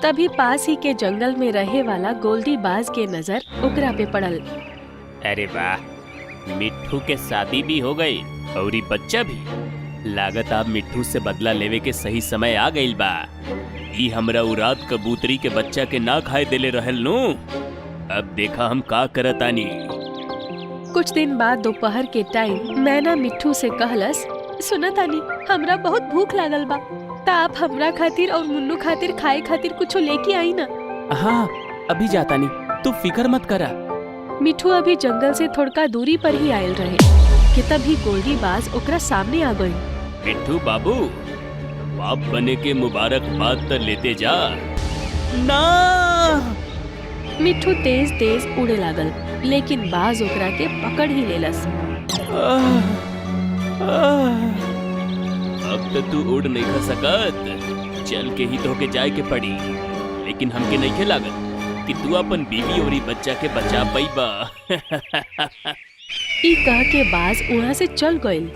तभी पास ही के जंगल में रहे वाला गोल्डी बाज के नजर ओकरा पे पड़ल। अरे वाह, मिट्ठू के शादी भी हो गई और ई बच्चा भी। लागत आप मिट्ठू से बदला लेवे के सही समय आ गइल बा। ई हमरा उरात कबूतरी के बच्चा के ना खाए देले रहल नु। अब देखा हम का करतानी। कुछ दिन बाद दोपहर के टाइम मैना मिट्ठू से कहलस, सुना तानी, हमरा बहुत भूख लागल बा, ता आप हमरा खातिर और मुन्नू खातिर खाए खातिर कुछ लेके आई ना। हाँ, अभी जाता नहीं, तू फिकर मत करा। मिट्ठू अभी जंगल से थोड़का दूरी पर ही आयल रहे कि तभी गोल्डी बाज ओकरा सामने आ गई। मिट्ठू बाबू, बाप बने के मुबारकबाद तो लेते जा ना। मिट्ठू तेज तेज उड़े लागल, लेकिन बाज ओकरा के पकड़ ही लेलस। अब तो तू उड़ नहीं कर सकत, चल के ही तो के जाए के पड़ी। लेकिन हमके नहीं के लागत कि तू अपन बीवी और बच्चा के बचा पाईबा। ई कह के बाज वहाँ से चल गइल।